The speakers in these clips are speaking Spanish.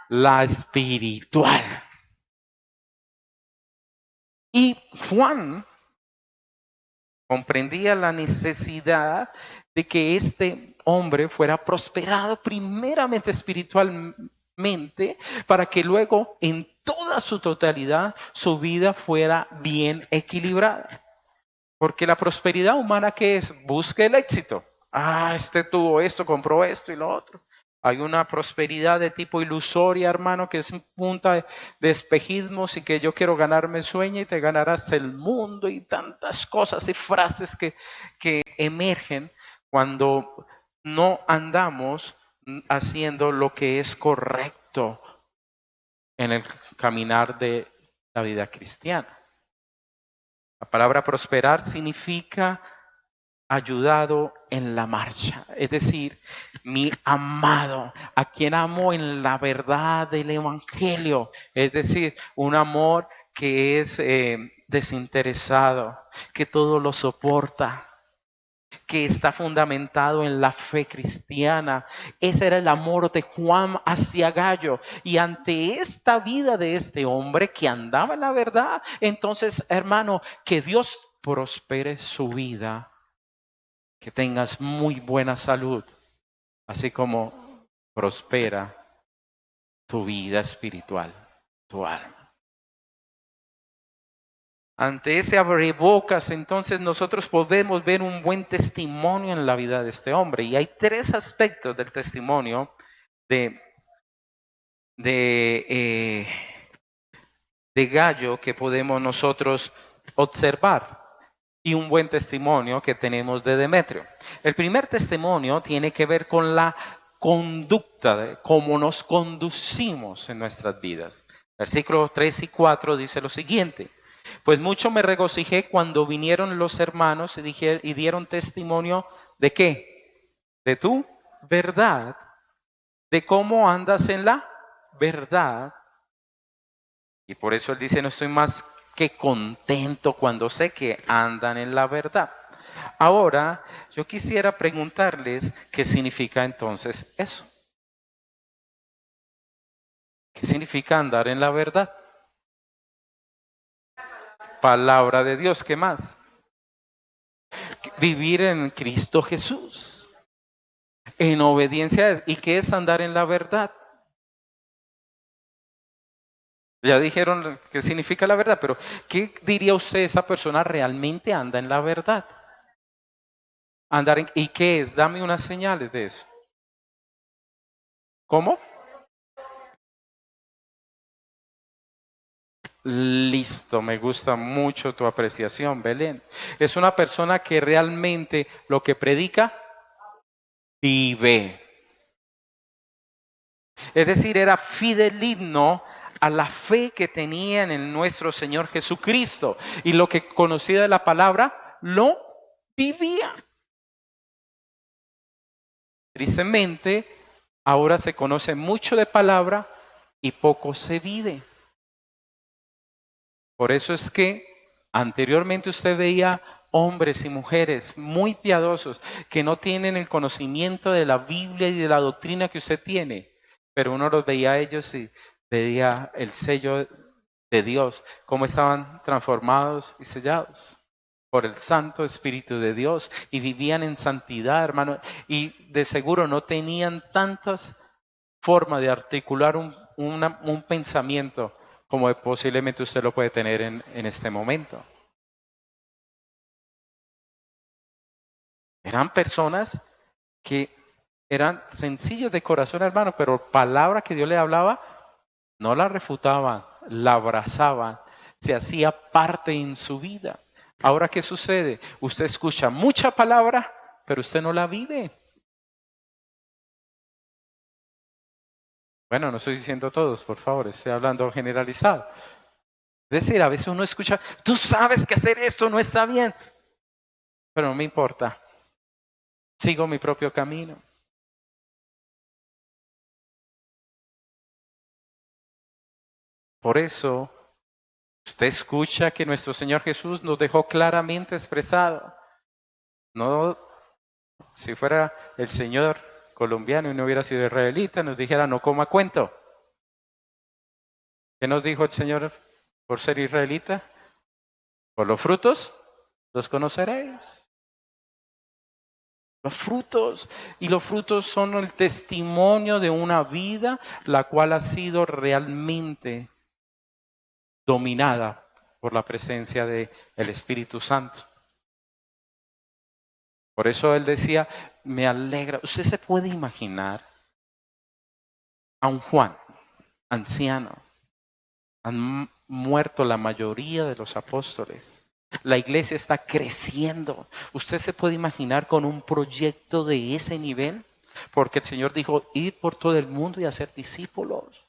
la espiritual. Y Juan comprendía la necesidad de que este hombre fuera prosperado primeramente espiritualmente para que luego en toda su totalidad su vida fuera bien equilibrada. Porque la prosperidad humana, ¿qué es? Busca el éxito. Este tuvo esto, compró esto y lo otro. Hay una prosperidad de tipo ilusoria, hermano, que es punta de espejismos y que yo quiero ganarme el sueño y te ganarás el mundo y tantas cosas y frases que emergen cuando no andamos haciendo lo que es correcto en el caminar de la vida cristiana. La palabra prosperar significa ayudado en la marcha, es decir, mi amado, a quien amo en la verdad del evangelio, es decir, un amor que es desinteresado, que todo lo soporta, que está fundamentado en la fe cristiana. Ese era el amor de Juan hacia Gallo. Y ante esta vida de este hombre que andaba en la verdad, entonces, hermano, que Dios prospere su vida, que tengas muy buena salud, así como prospera tu vida espiritual, tu alma. Ante ese abrebocas, entonces nosotros podemos ver un buen testimonio en la vida de este hombre. Y hay tres aspectos del testimonio de Gallo que podemos nosotros observar. Y un buen testimonio que tenemos de Demetrio. El primer testimonio tiene que ver con la conducta, de cómo nos conducimos en nuestras vidas. Versículos 3 y 4 dice lo siguiente. Pues mucho me regocijé cuando vinieron los hermanos y dieron testimonio ¿de qué? De tu verdad, de cómo andas en la verdad. Y por eso él dice, no estoy más que contento cuando sé que andan en la verdad. Ahora, yo quisiera preguntarles qué significa entonces eso. ¿Qué significa andar en la verdad? Palabra de Dios, ¿qué más? Vivir en Cristo Jesús, en obediencia. ¿Y qué es andar en la verdad? Ya dijeron qué significa la verdad, pero ¿qué diría usted esa persona realmente anda en la verdad? ¿Y qué es? Dame unas señales de eso. ¿Cómo? Listo, me gusta mucho tu apreciación, Belén. Es una persona que realmente lo que predica, vive. Es decir, era fideligno a la fe que tenía en nuestro Señor Jesucristo. Y lo que conocía de la palabra, lo vivía. Tristemente, ahora se conoce mucho de palabra y poco se vive. Por eso es que anteriormente usted veía hombres y mujeres muy piadosos que no tienen el conocimiento de la Biblia y de la doctrina que usted tiene, pero uno los veía a ellos y veía el sello de Dios, cómo estaban transformados y sellados por el Santo Espíritu de Dios y vivían en santidad, hermano, y de seguro no tenían tantas formas de articular un pensamiento como posiblemente usted lo puede tener en este momento. Eran personas que eran sencillas de corazón, hermano, pero palabra que Dios le hablaba, no la refutaban, la abrazaban, se hacía parte en su vida. Ahora, ¿qué sucede? Usted escucha mucha palabra, pero usted no la vive. Bueno, no estoy diciendo todos, por favor, estoy hablando generalizado. Es decir, a veces uno escucha, tú sabes que hacer esto no está bien, pero no me importa. Sigo mi propio camino. Por eso, usted escucha que nuestro Señor Jesús nos dejó claramente expresado. No, si fuera el Señor colombiano y no hubiera sido israelita, nos dijera, no coma cuento. ¿Qué nos dijo el Señor por ser israelita? Por los frutos los conoceréis. Los frutos. Y los frutos son el testimonio de una vida la cual ha sido realmente dominada por la presencia del Espíritu Santo. Por eso él decía, me alegra. Usted se puede imaginar a un Juan, anciano. Han muerto la mayoría de los apóstoles. La iglesia está creciendo. ¿Usted se puede imaginar con un proyecto de ese nivel? Porque el Señor dijo, ir por todo el mundo y hacer discípulos.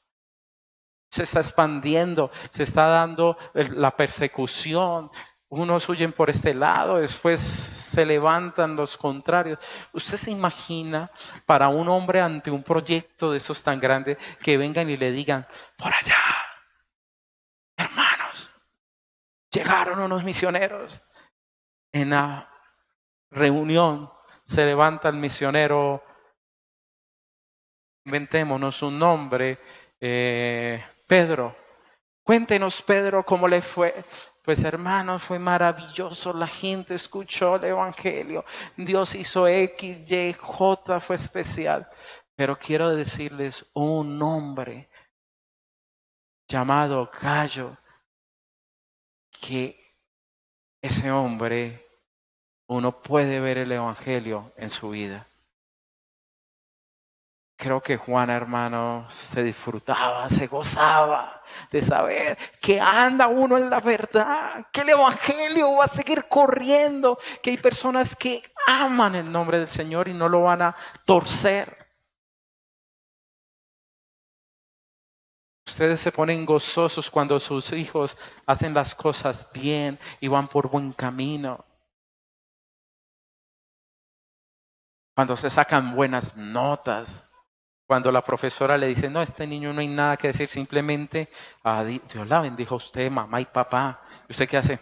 Se está expandiendo, se está dando la persecución. Unos huyen por este lado, después se levantan los contrarios. ¿Usted se imagina para un hombre ante un proyecto de esos tan grandes que vengan y le digan, por allá, hermanos, llegaron unos misioneros? En la reunión se levanta el misionero, inventémonos un nombre, Pedro. Cuéntenos, Pedro, cómo le fue. Pues hermanos, fue maravilloso, la gente escuchó el evangelio, Dios hizo X, Y, J, fue especial. Pero quiero decirles, un hombre llamado Gallo, que ese hombre, uno puede ver el evangelio en su vida. Creo que Juan, hermano, se disfrutaba, se gozaba de saber que anda uno en la verdad, que el evangelio va a seguir corriendo, que hay personas que aman el nombre del Señor y no lo van a torcer. Ustedes se ponen gozosos cuando sus hijos hacen las cosas bien y van por buen camino. Cuando se sacan buenas notas. Cuando la profesora le dice, no, este niño no hay nada que decir, simplemente, Dios la bendijo a usted, mamá y papá. ¿Y usted qué hace?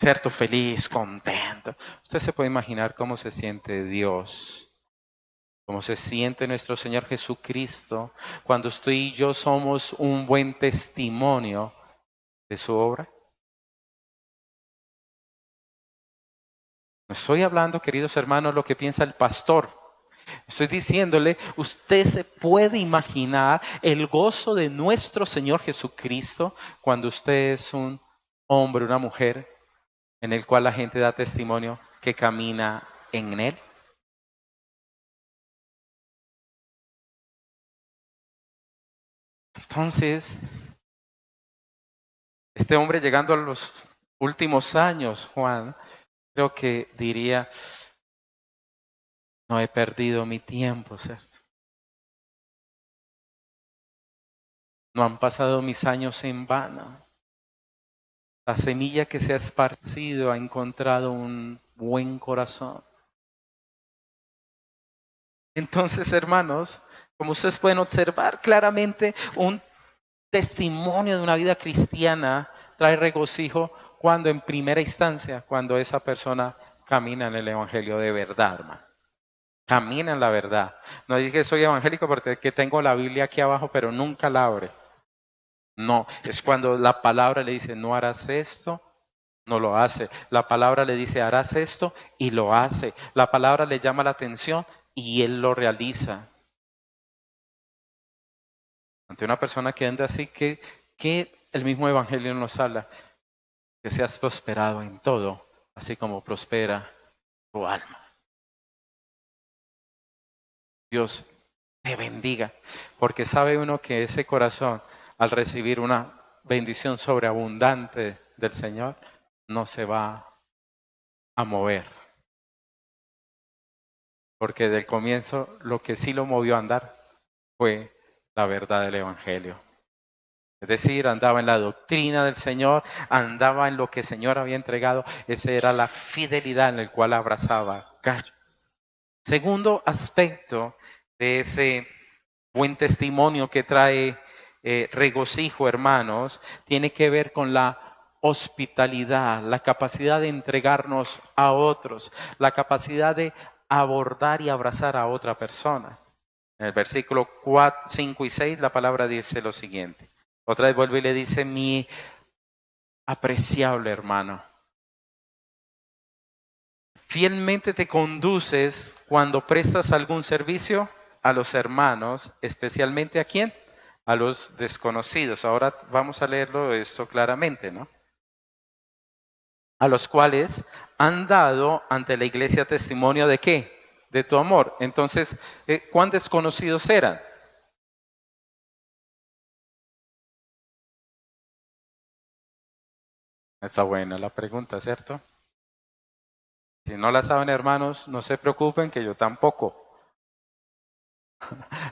Cierto, feliz, contento. Usted se puede imaginar cómo se siente Dios, cómo se siente nuestro Señor Jesucristo, cuando usted y yo somos un buen testimonio de su obra. No estoy hablando, queridos hermanos, lo que piensa el pastor. Estoy diciéndole, usted se puede imaginar el gozo de nuestro Señor Jesucristo cuando usted es un hombre, una mujer, en el cual la gente da testimonio que camina en Él. Entonces, este hombre llegando a los últimos años, Juan, creo que diría, no he perdido mi tiempo, ¿cierto? No han pasado mis años en vano. La semilla que se ha esparcido ha encontrado un buen corazón. Entonces, hermanos, como ustedes pueden observar claramente, un testimonio de una vida cristiana trae regocijo cuando en primera instancia, cuando esa persona camina en el evangelio de verdad, hermano. Camina en la verdad. No dije que soy evangélico porque tengo la Biblia aquí abajo, pero nunca la abre. No, es cuando la palabra le dice, no harás esto, no lo hace. La palabra le dice, harás esto y lo hace. La palabra le llama la atención y él lo realiza. Ante una persona que anda así, que el mismo evangelio nos habla, que seas prosperado en todo, así como prospera tu alma. Dios te bendiga, porque sabe uno que ese corazón, al recibir una bendición sobreabundante del Señor, no se va a mover. Porque del comienzo lo que sí lo movió a andar fue la verdad del evangelio. Es decir, andaba en la doctrina del Señor, andaba en lo que el Señor había entregado. Esa era la fidelidad en la cual abrazaba Gallo. Segundo aspecto de ese buen testimonio que trae regocijo, hermanos, tiene que ver con la hospitalidad, la capacidad de entregarnos a otros, la capacidad de abordar y abrazar a otra persona. En el versículo 4, 5 y 6 la palabra dice lo siguiente. Otra vez vuelve y le dice, mi apreciable hermano, fielmente te conduces cuando prestas algún servicio a los hermanos, especialmente ¿a quién? A los desconocidos. Ahora vamos a leerlo esto claramente, ¿no? A los cuales han dado ante la iglesia testimonio de ¿qué? De tu amor. Entonces, ¿cuán desconocidos eran? Está buena la pregunta, ¿cierto? Si no la saben, hermanos, no se preocupen, que yo tampoco.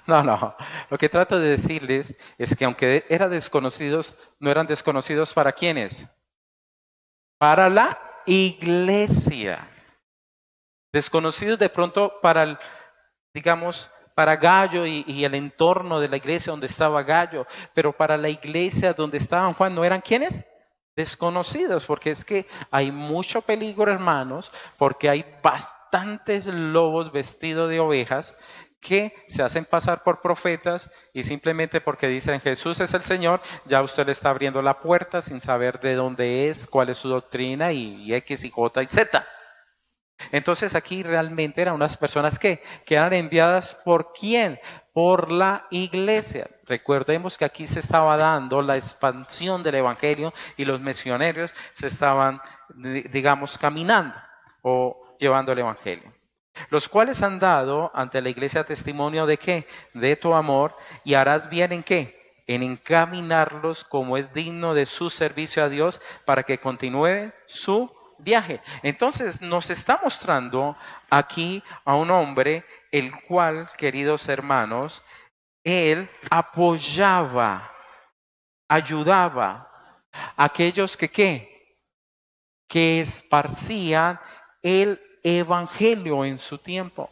No. Lo que trato de decirles es que aunque eran desconocidos, no eran desconocidos para quiénes. Para la iglesia. Desconocidos de pronto para el, digamos, para Gallo y el entorno de la iglesia donde estaba Gallo, pero para la iglesia donde estaban Juan, ¿no eran quiénes? Desconocidos, porque es que hay mucho peligro, hermanos, porque hay bastantes lobos vestidos de ovejas que se hacen pasar por profetas y simplemente porque dicen Jesús es el Señor, ya usted le está abriendo la puerta sin saber de dónde es, cuál es su doctrina y X y J y Z. Entonces aquí realmente eran unas personas que eran enviadas ¿por quién? Por la iglesia. Recordemos que aquí se estaba dando la expansión del evangelio y los misioneros se estaban, digamos, caminando o llevando el evangelio. Los cuales han dado ante la iglesia testimonio de qué? De tu amor, y harás bien en qué? En encaminarlos como es digno de su servicio a Dios para que continúe su viaje. Entonces nos está mostrando aquí a un hombre el cual, queridos hermanos, él apoyaba, ayudaba a aquellos que ¿qué? Que esparcían el evangelio en su tiempo.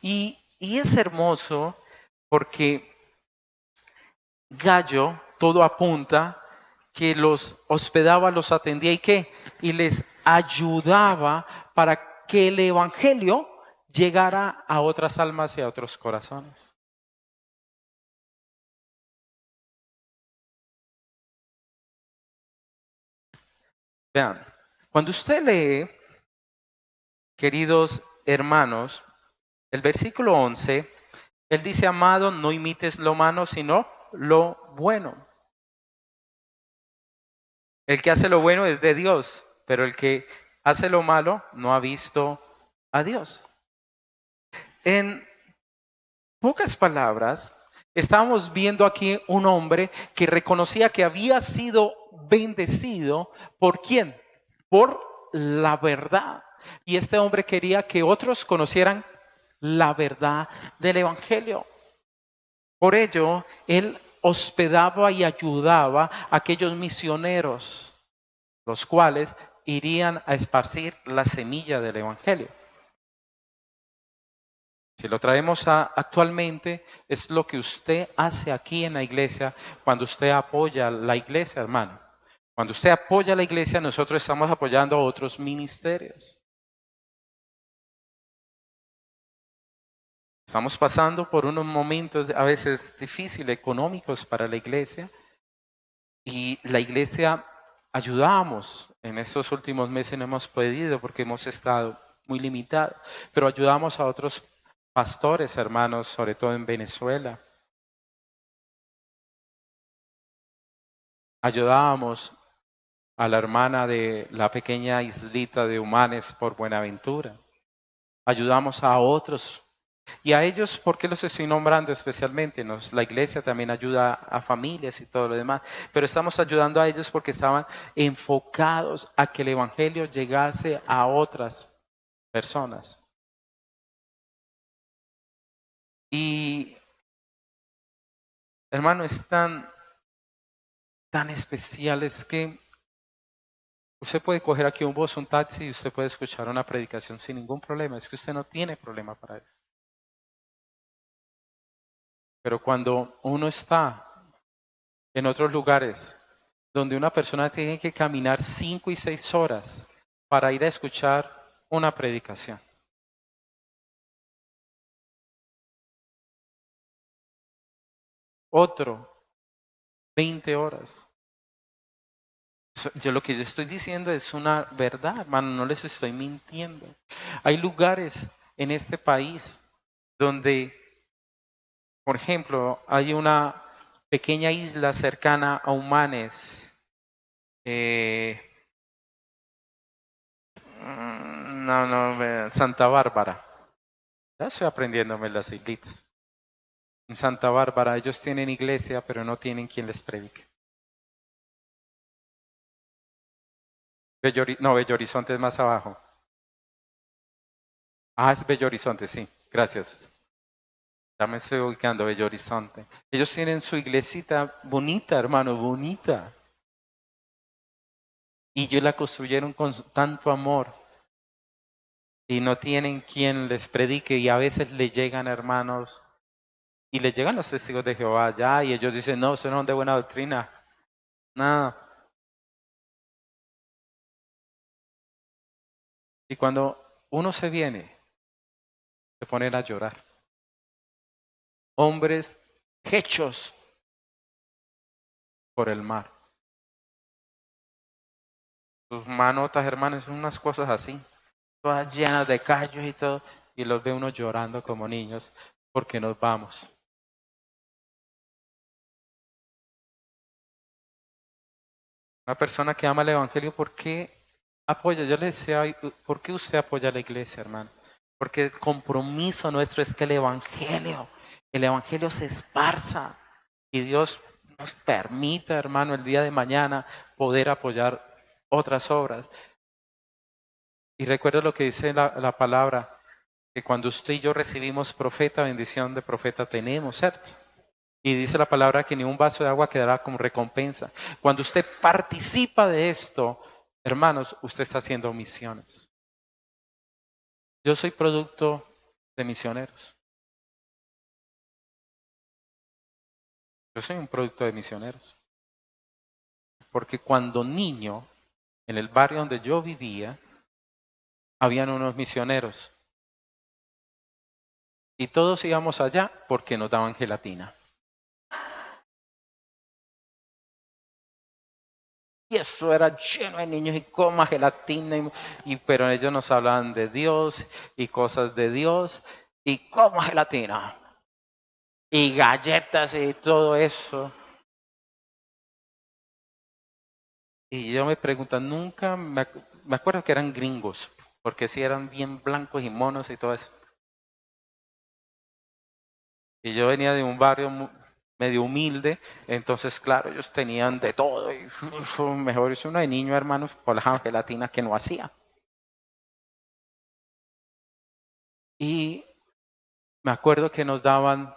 Y es hermoso porque Gallo, todo apunta que los hospedaba, los atendía y qué, y les ayudaba para que el evangelio llegara a otras almas y a otros corazones. Vean, cuando usted lee, queridos hermanos, el versículo 11, él dice, amado, no imites lo malo, sino lo bueno. El que hace lo bueno es de Dios, pero el que hace lo malo no ha visto a Dios. En pocas palabras, estamos viendo aquí un hombre que reconocía que había sido bendecido ¿por quién? Por la verdad. Y este hombre quería que otros conocieran la verdad del evangelio. Por ello, él hospedaba y ayudaba a aquellos misioneros, los cuales irían a esparcir la semilla del evangelio. Si lo traemos actualmente, es lo que usted hace aquí en la iglesia cuando usted apoya la iglesia, hermano. Cuando usted apoya la iglesia, nosotros estamos apoyando a otros ministerios. Estamos pasando por unos momentos a veces difíciles económicos para la iglesia y la iglesia ayudamos. En estos últimos meses no hemos podido porque hemos estado muy limitados, pero ayudamos a otros pastores, hermanos, sobre todo en Venezuela. Ayudábamos a la hermana de la pequeña islita de Humanes por Buenaventura. Ayudamos a otros. Y a ellos, ¿por qué los estoy nombrando especialmente? La iglesia también ayuda a familias y todo lo demás. Pero estamos ayudando a ellos porque estaban enfocados a que el evangelio llegase a otras personas. Y, hermano, es tan especial, es que usted puede coger aquí un bus, un taxi y usted puede escuchar una predicación sin ningún problema. Es que usted no tiene problema para eso. Pero cuando uno está en otros lugares donde una persona tiene que caminar 5 y 6 horas para ir a escuchar una predicación. otro 20 horas. Lo que yo estoy diciendo es una verdad, hermano, no les estoy mintiendo. Hay lugares en este país donde, por ejemplo, hay una pequeña isla cercana a Humanes. Santa Bárbara. Ya estoy aprendiéndome las islitas. En Santa Bárbara ellos tienen iglesia, pero no tienen quien les predique. Bello Horizonte es más abajo. Es Bello Horizonte, sí, gracias. Ya me estoy ubicando, Bello Horizonte. Ellos tienen su iglesita bonita, hermano, bonita. Y ellos la construyeron con tanto amor. Y no tienen quien les predique. Y a veces le llegan hermanos. Y le llegan los testigos de Jehová allá. Y ellos dicen, no, eso no es de buena doctrina. Nada. Y cuando uno se viene, se ponen a llorar. Hombres hechos por el mar. Sus manotas, hermanos, son unas cosas así, todas llenas de callos y todo, y los ve uno llorando como niños porque nos vamos. Una persona que ama el Evangelio, ¿por qué apoya? Yo le decía, ¿por qué usted apoya a la iglesia, hermano? Porque el compromiso nuestro es que el Evangelio se esparza y Dios nos permita, hermano, el día de mañana poder apoyar otras obras. Y recuerda lo que dice la palabra, que cuando usted y yo recibimos profeta, bendición de profeta tenemos, ¿cierto? Y dice la palabra que ni un vaso de agua quedará como recompensa. Cuando usted participa de esto, hermanos, usted está haciendo misiones. Yo soy producto de misioneros. Yo soy un producto de misioneros. Porque cuando niño, en el barrio donde yo vivía, habían unos misioneros. Y todos íbamos allá porque nos daban gelatina. Y eso era lleno de niños y coma gelatina. Pero ellos nos hablaban de Dios y cosas de Dios y coma gelatina. Y galletas y todo eso. Y yo me pregunto, me acuerdo que eran gringos, porque sí eran bien blancos y monos y todo eso. Y yo venía de un barrio medio humilde, entonces claro, ellos tenían de todo. Y mejor es uno de niño, hermanos, por la gelatina que no hacía. Y me acuerdo que nos daban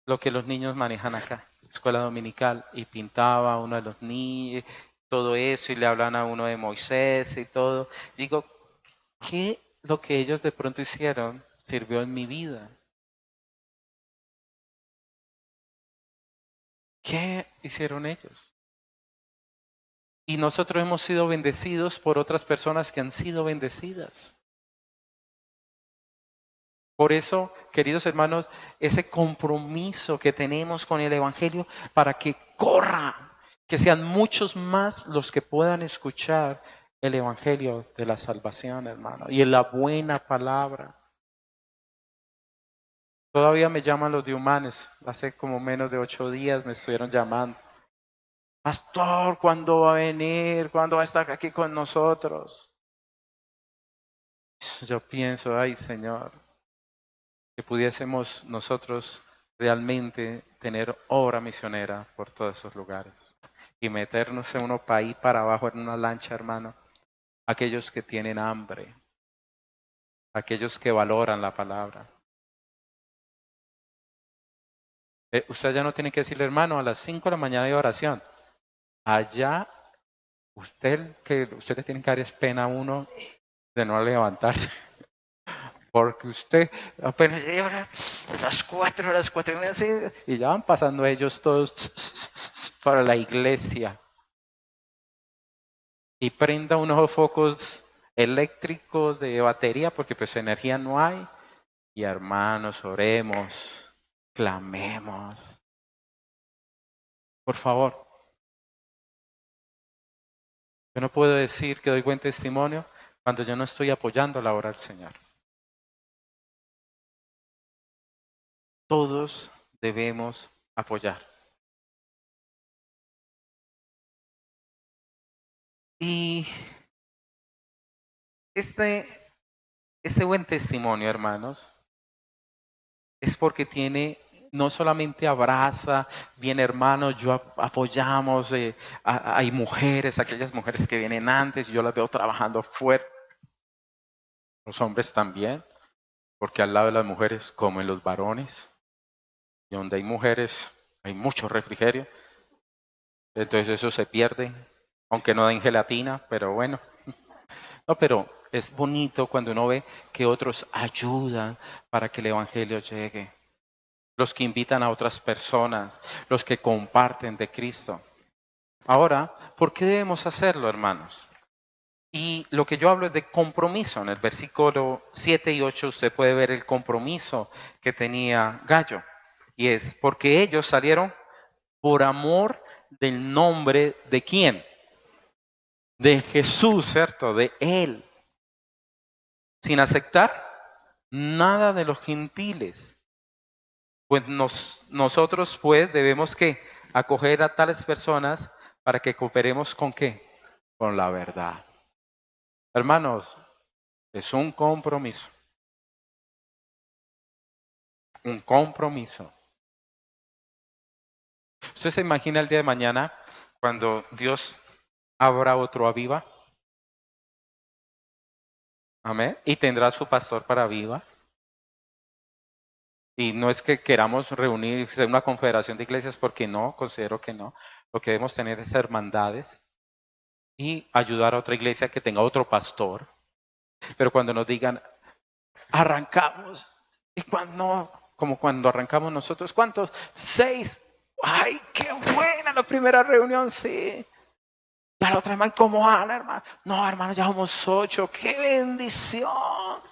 lo que los niños manejan acá, escuela dominical, y pintaba a uno de los niños, todo eso, y le hablan a uno de Moisés y todo. Digo, ¿qué lo que ellos de pronto hicieron sirvió en mi vida? ¿Qué hicieron ellos? Y nosotros hemos sido bendecidos por otras personas que han sido bendecidas. Por eso, queridos hermanos, ese compromiso que tenemos con el Evangelio para que corra, que sean muchos más los que puedan escuchar el Evangelio de la salvación, hermano, y en la buena palabra. Todavía me llaman los de Humanes, hace como menos de 8 días me estuvieron llamando. Pastor, ¿cuándo va a venir? ¿Cuándo va a estar aquí con nosotros? Yo pienso, ay Señor, que pudiésemos nosotros realmente tener obra misionera por todos esos lugares y meternos en uno país para abajo en una lancha, hermano. Aquellos que tienen hambre, aquellos que valoran la palabra. Usted ya no tiene que decirle, hermano, a las 5 de la mañana hay oración. Allá, usted le tiene que dar es pena a uno de no levantarse. Porque usted apenas llega a las 4:30, y ya van pasando ellos todos para la iglesia. Y prenda unos focos eléctricos de batería, porque pues energía no hay. Y hermanos, oremos, clamemos. Por favor. Yo no puedo decir que doy buen testimonio cuando yo no estoy apoyando la obra del Señor. Todos debemos apoyar. Y este buen testimonio, hermanos, es porque no solamente abraza, bien hermanos, apoyamos, hay mujeres, aquellas mujeres que vienen antes, yo las veo trabajando fuerte. Los hombres también, porque al lado de las mujeres comen los varones. Y donde hay mujeres hay mucho refrigerio. Entonces eso se pierde, aunque no den gelatina, pero bueno. No, pero es bonito cuando uno ve que otros ayudan para que el evangelio llegue. Los que invitan a otras personas, los que comparten de Cristo. Ahora, ¿por qué debemos hacerlo, hermanos? Y lo que yo hablo es de compromiso. En el versículo 7 y 8 usted puede ver el compromiso que tenía Gallo. Y es porque ellos salieron por amor del nombre de ¿quién? De Jesús, ¿cierto? De Él. Sin aceptar nada de los gentiles. Pues nosotros pues debemos que acoger a tales personas para que cooperemos con ¿qué? Con la verdad. Hermanos, es un compromiso. Un compromiso. ¿Usted se imagina el día de mañana cuando Dios abra otro Aviva? Amén. Y tendrá su pastor para Aviva. Y no es que queramos reunirse en una confederación de iglesias porque no, considero que no. Lo que debemos tener es hermandades y ayudar a otra iglesia que tenga otro pastor. Pero cuando nos digan, arrancamos, y cuando, como cuando arrancamos nosotros, ¿cuántos? 6. ¡Ay, qué buena la primera reunión! Sí. Y a la otra hermana, ¿cómo van, hermano? No, hermano, ya somos 8. ¡Qué bendición!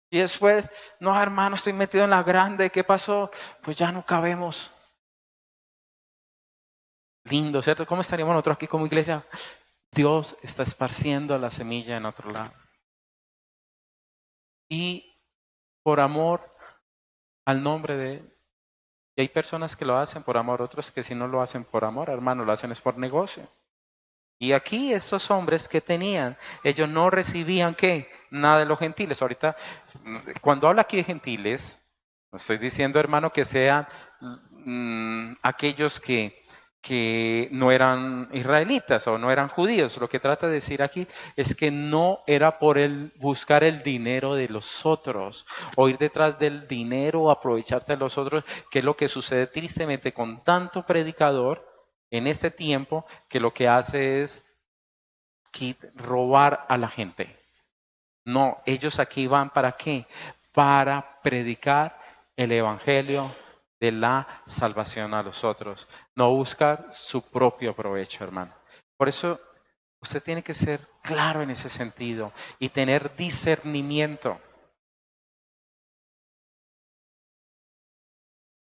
Y después, no, hermano, estoy metido en la grande. ¿Qué pasó? Pues ya no cabemos. Lindo, ¿cierto? ¿Cómo estaríamos nosotros aquí como iglesia? Dios está esparciendo la semilla en otro lado. Y por amor al nombre de Él. Y hay personas que lo hacen por amor, otros que si no lo hacen por amor, hermano, lo hacen es por negocio. Y aquí estos hombres que tenían, ellos no recibían ¿qué? Nada de los gentiles. Ahorita, cuando habla aquí de gentiles, no estoy diciendo, hermano, que sean aquellos que no eran israelitas o no eran judíos. Lo que trata de decir aquí es que no era por el buscar el dinero de los otros o ir detrás del dinero o aprovecharse de los otros, que es lo que sucede tristemente con tanto predicador en este tiempo, que lo que hace es robar a la gente. No, ellos aquí van ¿para qué? Para predicar el evangelio de la salvación a los otros, no buscar su propio provecho, hermano. Por eso usted tiene que ser claro en ese sentido y tener discernimiento.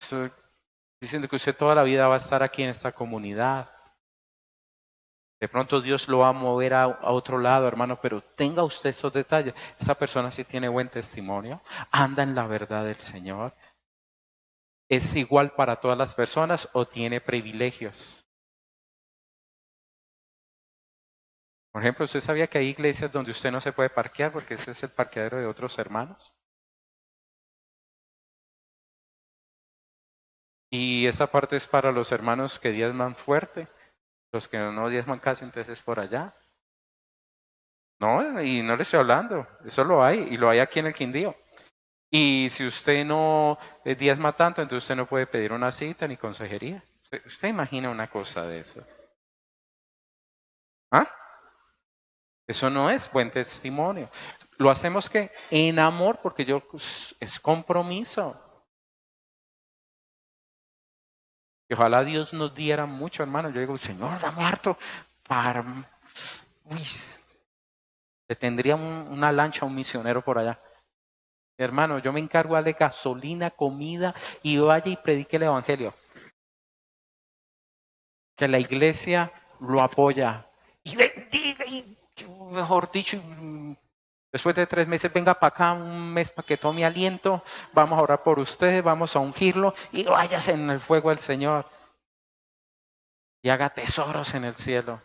Estoy diciendo que usted toda la vida va a estar aquí en esta comunidad. De pronto Dios lo va a mover a otro lado, hermano, pero tenga usted esos detalles. Esa persona sí tiene buen testimonio, anda en la verdad del Señor. ¿Es igual para todas las personas o tiene privilegios? Por ejemplo, ¿usted sabía que hay iglesias donde usted no se puede parquear porque ese es el parqueadero de otros hermanos? Y esa parte es para los hermanos que diezman fuerte, los que no diezman casi, entonces es por allá. No, y no le estoy hablando, eso lo hay, y lo hay aquí en el Quindío. Y si usted no diezma tanto, entonces usted no puede pedir una cita ni consejería. ¿Usted imagina una cosa de eso? ¿Ah? Eso no es buen testimonio. Lo hacemos que en amor, porque es compromiso. Y ojalá Dios nos diera mucho, hermano. Yo digo, Señor, dame harto para... Uy, le tendría una lancha a un misionero por allá. Hermano, yo me encargo de darle gasolina, comida y vaya y predique el evangelio. Que la iglesia lo apoya. Y bendiga, y mejor dicho, después de 3 meses venga para acá, un mes para que tome aliento, vamos a orar por ustedes, vamos a ungirlo y váyase en el fuego del Señor. Y haga tesoros en el cielo.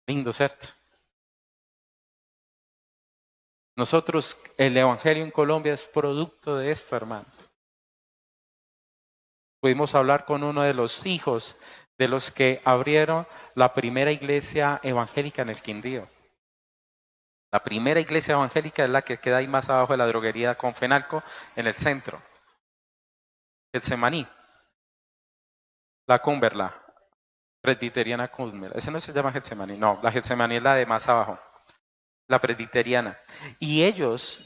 Lindo, ¿cierto? Nosotros, el evangelio en Colombia es producto de esto, hermanos. Pudimos hablar con uno de los hijos de los que abrieron la primera iglesia evangélica en el Quindío. La primera iglesia evangélica es la que queda ahí más abajo de la droguería Confenalco, en el centro. Getsemaní, la Cumberla, presbiteriana Cumberla. Ese no se llama Getsemaní, no, la Getsemaní es la de más abajo, la presbiteriana. Y ellos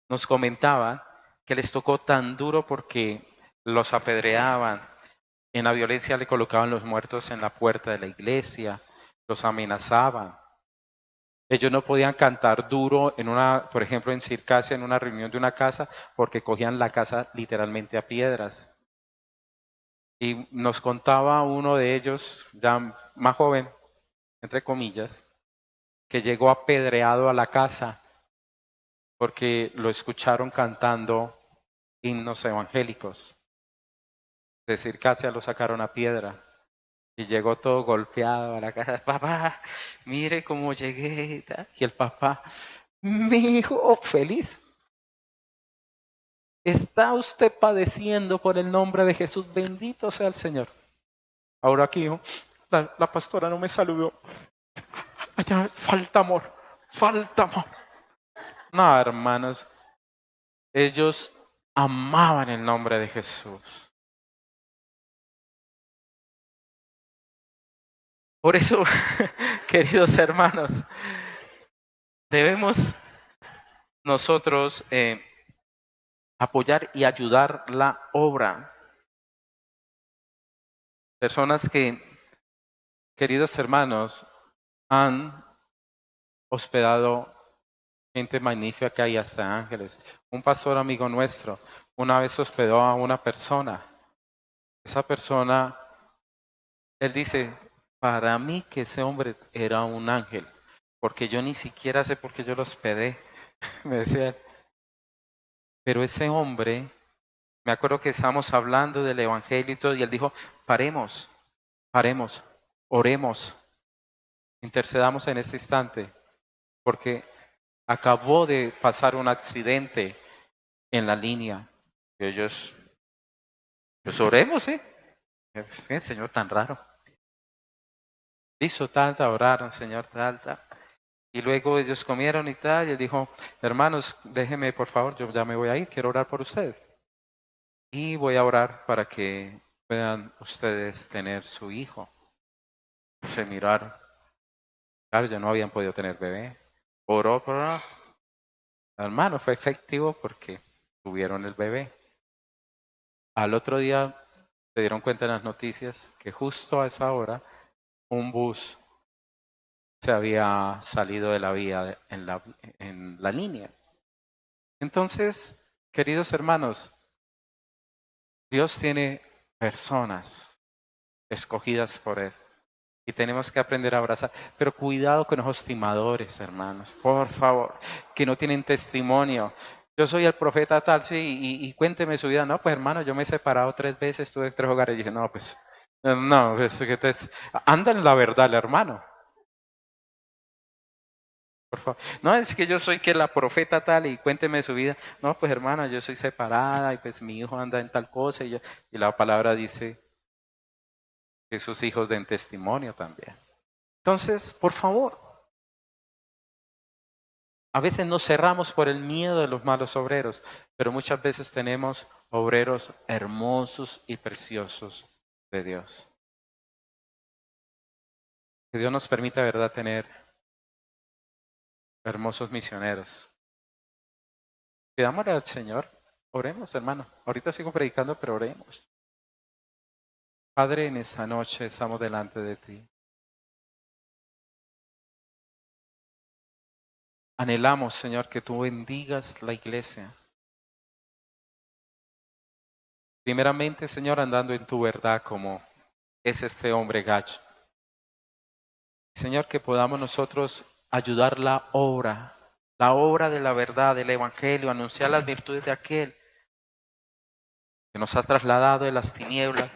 nos comentaban que les tocó tan duro porque los apedreaban, en la violencia le colocaban los muertos en la puerta de la iglesia, los amenazaban. Ellos no podían cantar duro en una, por ejemplo, en Circasia, en una reunión de una casa, porque cogían la casa literalmente a piedras. Y nos contaba uno de ellos, ya más joven, entre comillas, que llegó apedreado a la casa porque lo escucharon cantando himnos evangélicos. De Circasia lo sacaron a piedra. Y llegó todo golpeado a la casa. Papá, mire cómo llegué. Y el papá, mi hijo, feliz. ¿Está usted padeciendo por el nombre de Jesús? Bendito sea el Señor. Ahora aquí, hijo, la pastora no me saludó. Allá, falta amor, falta amor. No, hermanos, ellos amaban el nombre de Jesús. Por eso, queridos hermanos, debemos nosotros apoyar y ayudar la obra. Personas que, queridos hermanos, han hospedado gente magnífica que hay hasta ángeles. Un pastor amigo nuestro una vez hospedó a una persona. Esa persona, él dice, para mí que ese hombre era un ángel, porque yo ni siquiera sé por qué yo lo hospedé, me decía él. Pero ese hombre, me acuerdo que estábamos hablando del evangelio y todo, y él dijo, paremos, oremos, intercedamos en este instante, porque acabó de pasar un accidente en la línea. Y ellos, pues oremos, ¿eh? ¿Qué Señor tan raro? Hizo tanta, oraron, Señor, tal. Y luego ellos comieron y tal, y él dijo, hermanos, déjenme por favor, yo ya me voy a ir, quiero orar por ustedes. Y voy a orar para que puedan ustedes tener su hijo. Se miraron. Claro, ya no habían podido tener bebé. Oró. Hermano, fue efectivo porque tuvieron el bebé. Al otro día se dieron cuenta en las noticias que justo a esa hora un bus se había salido de la vía en la línea. Entonces, queridos hermanos, Dios tiene personas escogidas por Él y tenemos que aprender a abrazar. Pero cuidado con los timadores, hermanos, por favor, que no tienen testimonio. Yo soy el profeta tal, sí, y cuénteme su vida. No, pues hermano, yo me he separado 3 veces, tuve 3 hogares. Y dije, no, pues, anda en la verdad, el hermano. Por favor. No, es que yo soy que la profeta tal y cuénteme su vida. No, pues hermana, yo soy separada y pues mi hijo anda en tal cosa y la palabra dice que sus hijos den testimonio también. Entonces, por favor, a veces nos cerramos por el miedo de los malos obreros, pero muchas veces tenemos obreros hermosos y preciosos de Dios. Que Dios nos permita, verdad, tener hermosos misioneros. Pidámosle al Señor, oremos, hermano. Ahorita sigo predicando, pero oremos. Padre, en esta noche estamos delante de ti. Anhelamos, Señor, que tú bendigas la iglesia, Primeramente, Señor, andando en tu verdad como es este hombre Gacho. Señor, que podamos nosotros ayudar la obra de la verdad, del Evangelio, anunciar las virtudes de aquel que nos ha trasladado de las tinieblas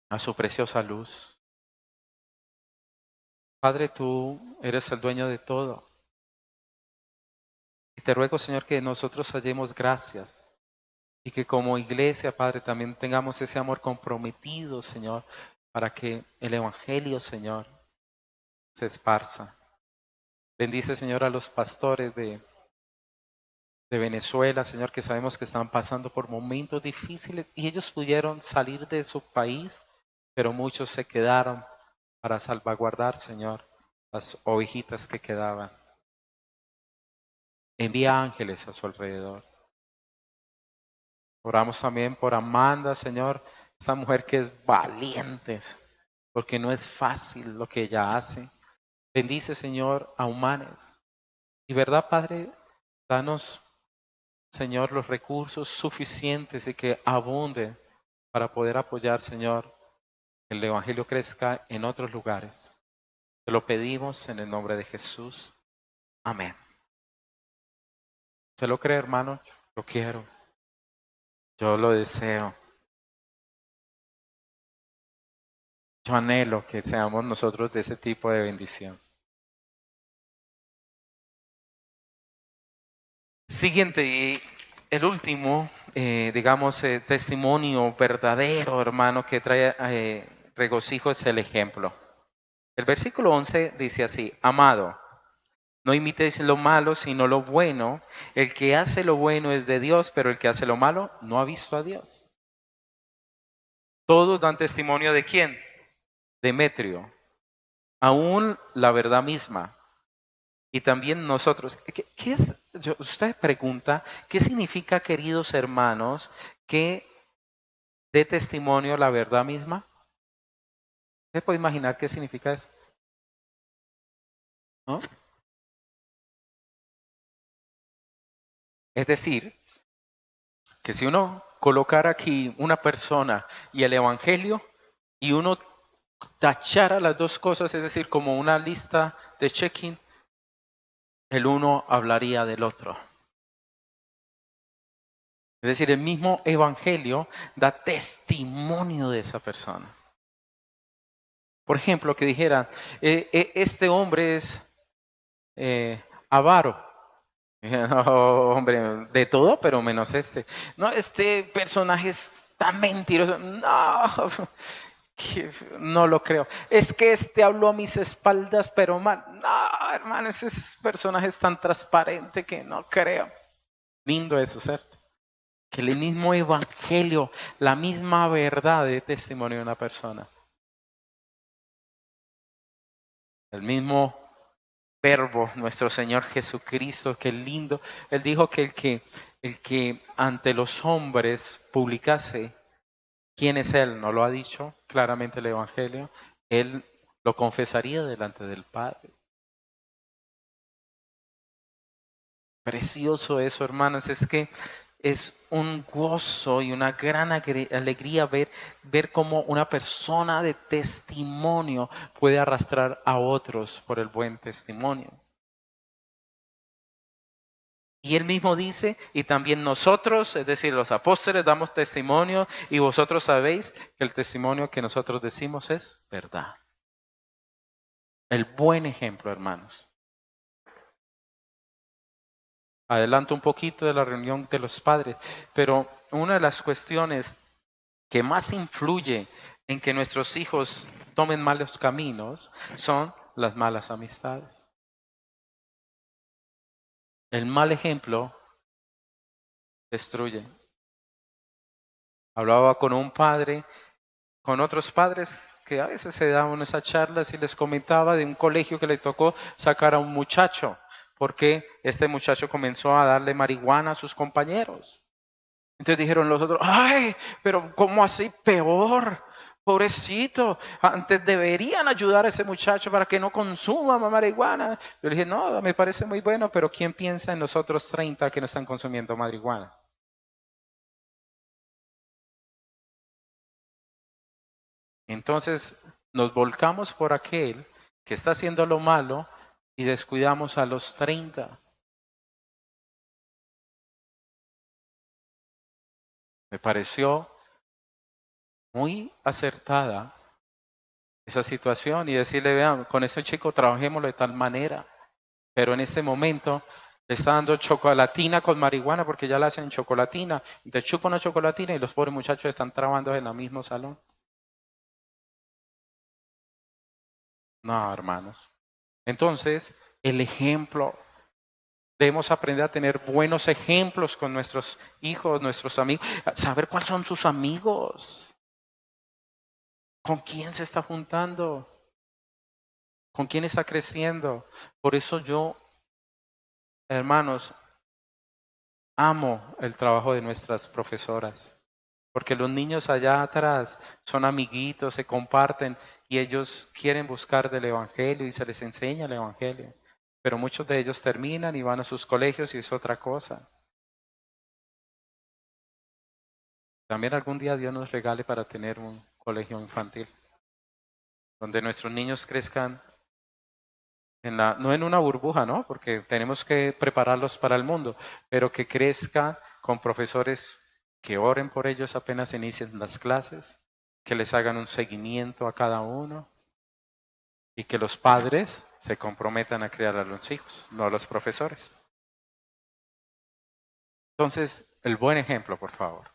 a su preciosa luz. Padre, tú eres el dueño de todo. Y te ruego, Señor, que nosotros hallemos gracias y que como iglesia, Padre, también tengamos ese amor comprometido, Señor, para que el Evangelio, Señor, se esparza. Bendice, Señor, a los pastores de Venezuela, Señor, que sabemos que están pasando por momentos difíciles y ellos pudieron salir de su país, pero muchos se quedaron para salvaguardar, Señor, las ovejitas que quedaban. Envía ángeles a su alrededor. Oramos también por Amanda, Señor, esta mujer que es valiente, porque no es fácil lo que ella hace. Bendice, Señor, a Humanes. Y verdad, Padre, danos, Señor, los recursos suficientes y que abunden para poder apoyar, Señor, que el Evangelio crezca en otros lugares. Te lo pedimos en el nombre de Jesús. Amén. ¿Usted lo cree, hermano? Lo quiero. Yo lo deseo. Yo anhelo que seamos nosotros de ese tipo de bendición. Siguiente y el último, digamos, testimonio verdadero, hermano, que trae regocijo es el ejemplo. El versículo 11 dice así: amado, no imitéis lo malo, sino lo bueno. El que hace lo bueno es de Dios, pero el que hace lo malo no ha visto a Dios. Todos dan testimonio de quién? Demetrio. Aún la verdad misma. Y también nosotros. ¿Qué es? Usted pregunta, ¿qué significa, queridos hermanos, que dé testimonio la verdad misma? ¿Usted puede imaginar qué significa eso? ¿No? Es decir, que si uno colocara aquí una persona y el evangelio y uno tachara las dos cosas, es decir, como una lista de check-in, el uno hablaría del otro. Es decir, el mismo evangelio da testimonio de esa persona. Por ejemplo, que dijera, este hombre es avaro. No, hombre, de todo, pero menos este. No, este personaje es tan mentiroso. No, no lo creo. Es que este habló a mis espaldas, pero mal. No, hermano, ese personaje es tan transparente que no creo. Lindo eso, ¿cierto? Que el mismo evangelio, la misma verdad de testimonio de una persona. El mismo verbo, nuestro Señor Jesucristo, qué lindo. Él dijo que el que ante los hombres publicase quién es Él, no lo ha dicho claramente el Evangelio, Él lo confesaría delante del Padre. Precioso eso, hermanos, es que es un gozo y una gran alegría ver cómo una persona de testimonio puede arrastrar a otros por el buen testimonio. Y él mismo dice, y también nosotros, es decir, los apóstoles damos testimonio y vosotros sabéis que el testimonio que nosotros decimos es verdad. El buen ejemplo, hermanos. Adelanto un poquito de la reunión de los padres, pero una de las cuestiones que más influye en que nuestros hijos tomen malos caminos son las malas amistades. El mal ejemplo destruye. Hablaba con un padre, con otros padres que a veces se daban esas charlas y les comentaba de un colegio que le tocó sacar a un muchacho, porque este muchacho comenzó a darle marihuana a sus compañeros. Entonces dijeron los otros, ay, pero ¿cómo así? Peor, pobrecito, antes deberían ayudar a ese muchacho para que no consuma marihuana. Yo le dije, no, me parece muy bueno, pero ¿quién piensa en los otros 30 que no están consumiendo marihuana? Entonces nos volcamos por aquel que está haciendo lo malo y descuidamos a los 30. Me pareció muy acertada esa situación y decirle, vean, con ese chico trabajémoslo de tal manera. Pero en ese momento le está dando chocolatina con marihuana porque ya la hacen chocolatina. Te chupa una chocolatina y los pobres muchachos están trabajando en el mismo salón. No, hermanos. Entonces, el ejemplo. Debemos aprender a tener buenos ejemplos con nuestros hijos, nuestros amigos. Saber cuáles son sus amigos. ¿Con quién se está juntando? ¿Con quién está creciendo? Por eso yo, hermanos, amo el trabajo de nuestras profesoras. Porque los niños allá atrás son amiguitos, se comparten y ellos quieren buscar del Evangelio y se les enseña el Evangelio. Pero muchos de ellos terminan y van a sus colegios y es otra cosa. También algún día Dios nos regale para tener un colegio infantil, donde nuestros niños crezcan no en una burbuja, ¿no? Porque tenemos que prepararlos para el mundo, pero que crezcan con profesores que oren por ellos apenas inicien las clases, que les hagan un seguimiento a cada uno y que los padres se comprometan a criar a los hijos, no a los profesores. Entonces, el buen ejemplo, por favor.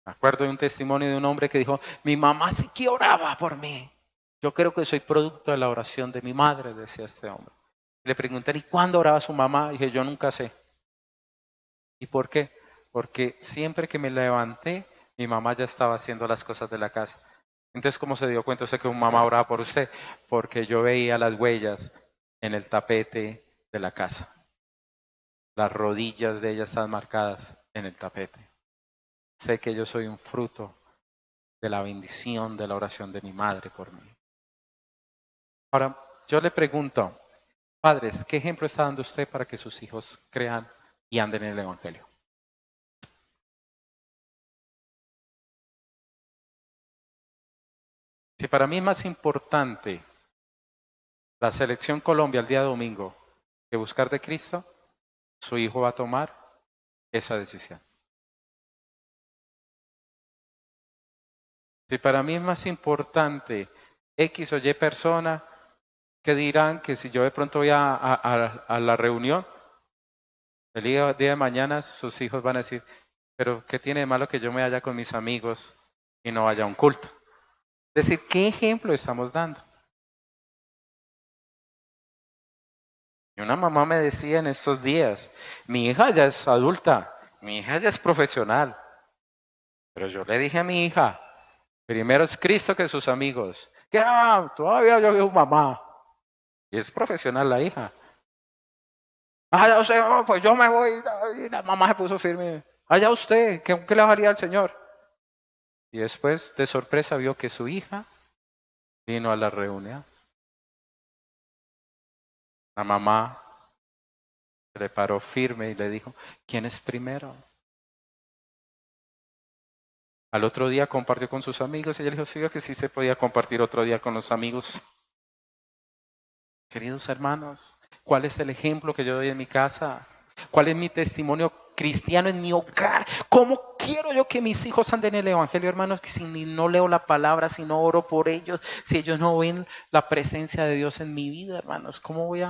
Me acuerdo de un testimonio de un hombre que dijo, mi mamá sí que oraba por mí. Yo creo que soy producto de la oración de mi madre, decía este hombre. Le pregunté, ¿y cuándo oraba su mamá? Y dije, yo nunca sé. ¿Y por qué? Porque siempre que me levanté, mi mamá ya estaba haciendo las cosas de la casa. Entonces, ¿cómo se dio cuenta usted que un mamá oraba por usted? Porque yo veía las huellas en el tapete de la casa. Las rodillas de ella están marcadas en el tapete. Sé que yo soy un fruto de la bendición de la oración de mi madre por mí. Ahora, yo le pregunto, padres, ¿qué ejemplo está dando usted para que sus hijos crean y anden en el Evangelio? Si para mí es más importante la selección Colombia el día domingo que buscar de Cristo, su hijo va a tomar esa decisión. Si para mí es más importante X o Y persona, que dirán que si yo de pronto voy a la reunión, el día de mañana sus hijos van a decir, pero ¿qué tiene de malo que yo me vaya con mis amigos y no vaya a un culto? Es decir, ¿qué ejemplo estamos dando? Y una mamá me decía en estos días, mi hija ya es adulta, mi hija ya es profesional, pero yo le dije a mi hija, primero es Cristo que sus amigos. Que todavía yo veo mamá. Y es profesional la hija. Ya usted, pues yo me voy. Y la mamá se puso firme. Allá usted, ¿qué le haría al Señor? Y después, de sorpresa, vio que su hija vino a la reunión. La mamá se le paró firme y le dijo, ¿quién es primero? Al otro día compartió con sus amigos y ella le dijo, sí, que sí se podía compartir otro día con los amigos. Queridos hermanos, ¿cuál es el ejemplo que yo doy en mi casa? ¿Cuál es mi testimonio cristiano en mi hogar? ¿Cómo quiero yo que mis hijos anden en el Evangelio, hermanos? Que si no leo la palabra, si no oro por ellos, si ellos no ven la presencia de Dios en mi vida, hermanos, cómo voy?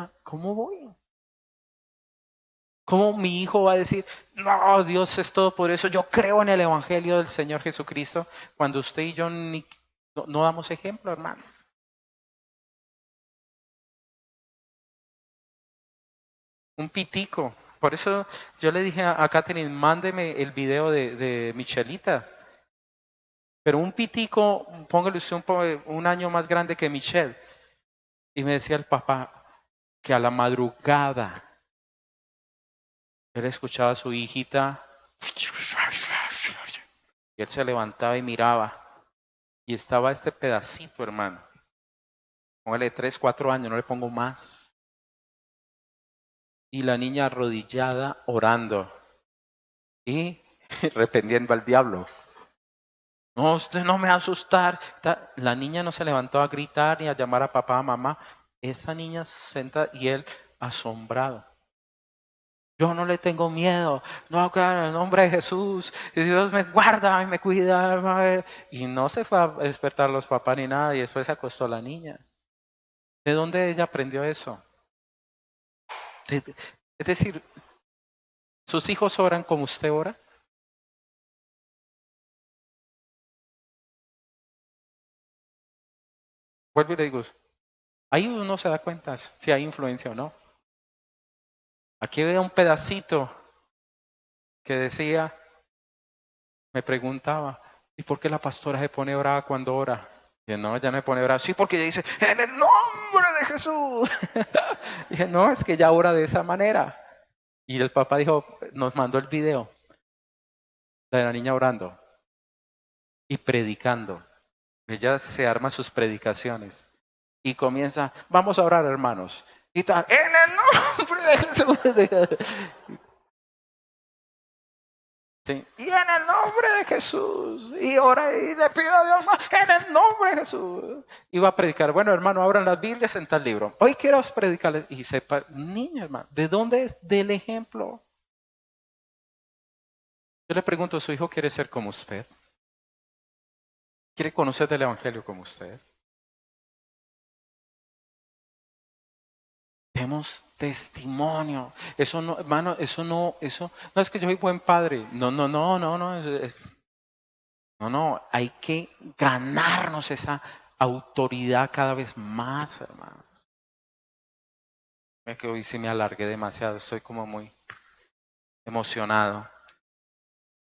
¿Cómo mi hijo va a decir, no, Dios es todo por eso, yo creo en el Evangelio del Señor Jesucristo, cuando usted y yo no damos ejemplo, hermanos? Un pitico. Por eso yo le dije a Catherine, mándeme el video de Michelita. Pero un pitico, póngale usted un año más grande que Michelle. Y me decía el papá que a la madrugada él escuchaba a su hijita y él se levantaba y miraba. Y estaba este pedacito, hermano. Póngale 3, 4 años, no le pongo más. Y la niña arrodillada orando y reprendiendo al diablo. No, usted no me va a asustar. La niña no se levantó a gritar ni a llamar a papá, a mamá. Esa niña se senta y él asombrado. Yo no le tengo miedo. No, claro, en el nombre de Jesús. Y Dios me guarda y me cuida. Y no se fue a despertar los papás ni nada. Y después se acostó la niña. ¿De dónde ella aprendió eso? Es decir, ¿sus hijos oran como usted ora? Vuelvo y le digo, ahí uno se da cuenta si hay influencia o no. Aquí veo un pedacito que decía, me preguntaba, ¿y por qué la pastora se pone brava cuando ora? Y dije, no, ella no me pone brava. Sí, porque ella dice, en el nombre de Jesús. Y dije, no, es que ella ora de esa manera. Y el papá dijo, nos mandó el video de la niña orando y predicando. Ella se arma sus predicaciones y comienza, vamos a orar, hermanos. Y tal, en el nombre de Jesús. Sí. Y en el nombre de Jesús. Y ora y le pido a Dios más. En el nombre de Jesús. Y va a predicar. Bueno, hermano, abran las Biblias en tal libro. Hoy quiero predicarles. Y sepa, niña, hermano, ¿de dónde es? Del ejemplo. Yo le pregunto, ¿su hijo quiere ser como usted? ¿Quiere conocer del Evangelio como usted? Demos testimonio. Eso no, hermano, eso no es que yo soy buen padre. No, no, no, no, no. No, no, hay que ganarnos esa autoridad cada vez más, hermanos. Es que hoy sí me alargué demasiado, estoy como muy emocionado.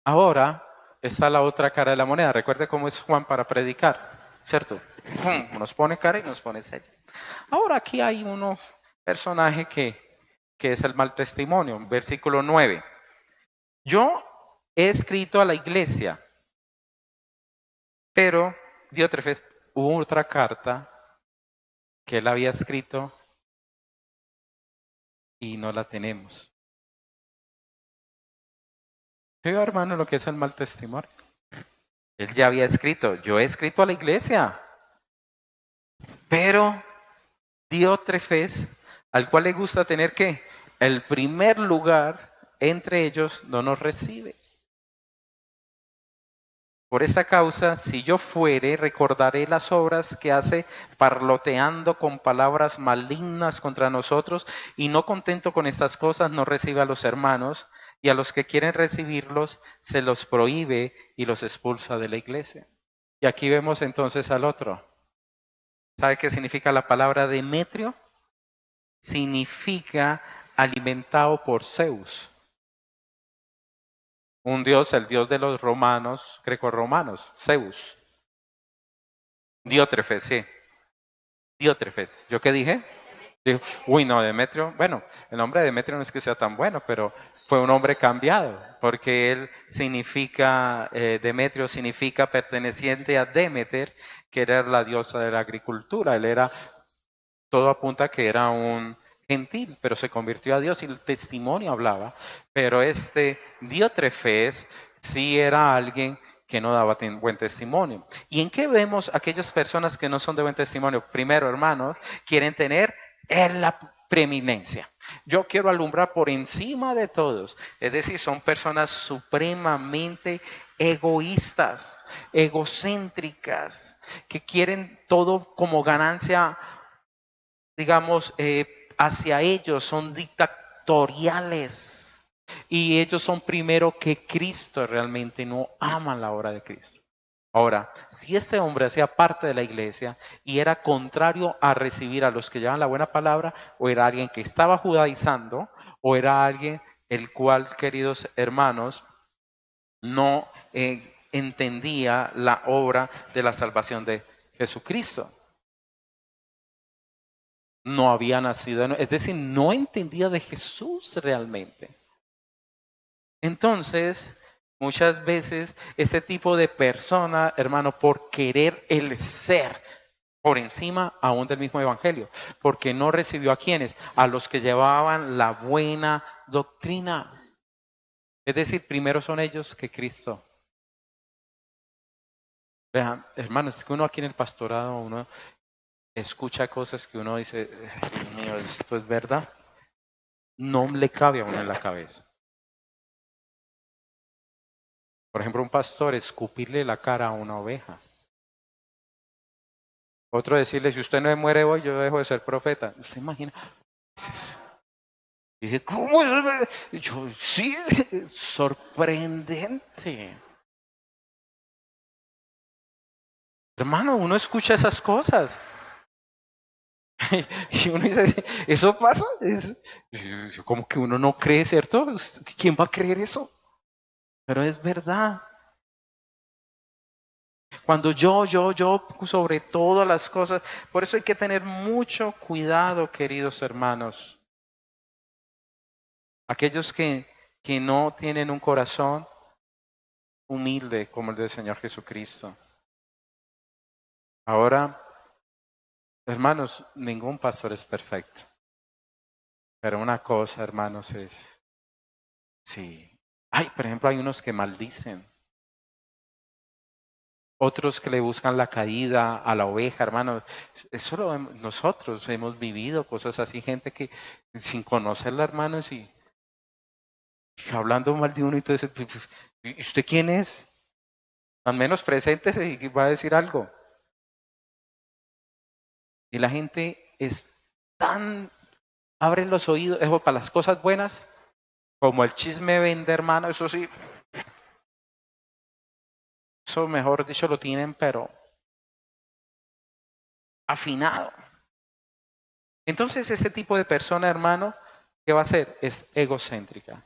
Ahora está la otra cara de la moneda. Recuerde cómo es Juan para predicar, ¿cierto? Nos pone cara y nos pone sello. Ahora aquí hay un personaje que es el mal testimonio, versículo 9. Yo he escrito a la iglesia, pero Diótrefes, hubo otra carta que él había escrito y no la tenemos. ¿Sí, hermano, lo que es el mal testimonio? Él ya había escrito, yo he escrito a la iglesia, pero Diótrefes, al cual le gusta tener que el primer lugar entre ellos, no nos recibe. Por esta causa, si yo fuere, recordaré las obras que hace parloteando con palabras malignas contra nosotros, y no contento con estas cosas, no recibe a los hermanos, y a los que quieren recibirlos se los prohíbe y los expulsa de la iglesia. Y aquí vemos entonces al otro. ¿Sabe qué significa la palabra Demetrio? Significa alimentado por Zeus. Un dios, el dios de los romanos, grecorromanos, Zeus. Diótrefes, sí. Diótrefes. ¿Yo qué dije? Dijo, uy, no, Demetrio. Bueno, el nombre de Demetrio no es que sea tan bueno, pero fue un hombre cambiado, porque él significa, Demetrio significa perteneciente a Demeter, que era la diosa de la agricultura. Él era, todo apunta a que era un gentil, pero se convirtió a Dios y el testimonio hablaba. Pero este Diótrefes sí era alguien que no daba buen testimonio. ¿Y en qué vemos aquellas personas que no son de buen testimonio? Primero, hermanos, quieren tener la preeminencia. Yo quiero alumbrar por encima de todos. Es decir, son personas supremamente egoístas, egocéntricas, que quieren todo como ganancia, digamos, hacia ellos, son dictatoriales y ellos son primero que Cristo, realmente no aman la obra de Cristo. Ahora, si este hombre hacía parte de la iglesia y era contrario a recibir a los que llevan la buena palabra, o era alguien que estaba judaizando, o era alguien el cual, queridos hermanos, no entendía la obra de la salvación de Jesucristo. No había nacido, es decir, no entendía de Jesús realmente. Entonces, muchas veces este tipo de persona, hermano, por querer el ser por encima aún del mismo evangelio, porque no recibió a quienes, a los que llevaban la buena doctrina. Es decir, primero son ellos que Cristo. Vean, hermanos, es que uno aquí en el pastorado, uno escucha cosas que uno dice, Dios mío, esto es verdad. No le cabe a uno en la cabeza. Por ejemplo, un pastor escupirle la cara a una oveja. Otro decirle, si usted no me muere hoy, yo dejo de ser profeta. ¿Usted imagina? Y dije, ¿cómo es? Yo, sí, sorprendente. Hermano, uno escucha esas cosas. Y uno dice, ¿eso pasa? Como que uno no cree, ¿cierto? ¿Quién va a creer eso? Pero es verdad. Cuando yo, sobre todas las cosas. Por eso hay que tener mucho cuidado, queridos hermanos. Aquellos que no tienen un corazón humilde como el del Señor Jesucristo. Ahora, hermanos, ningún pastor es perfecto. Pero una cosa, hermanos, es, sí. Ay, por ejemplo, hay unos que maldicen. Otros que le buscan la caída a la oveja, hermanos. Eso nosotros hemos vivido cosas así, gente que sin conocerla, hermanos, y hablando mal de uno y todo eso, pues, ¿y usted quién es? Al menos preséntese y va a decir algo. Y la gente es tan, abre los oídos, eso para las cosas buenas, como el chisme vende, hermano, eso sí, eso mejor dicho lo tienen, pero afinado. Entonces, este tipo de persona, hermano, ¿qué va a hacer? Es egocéntrica.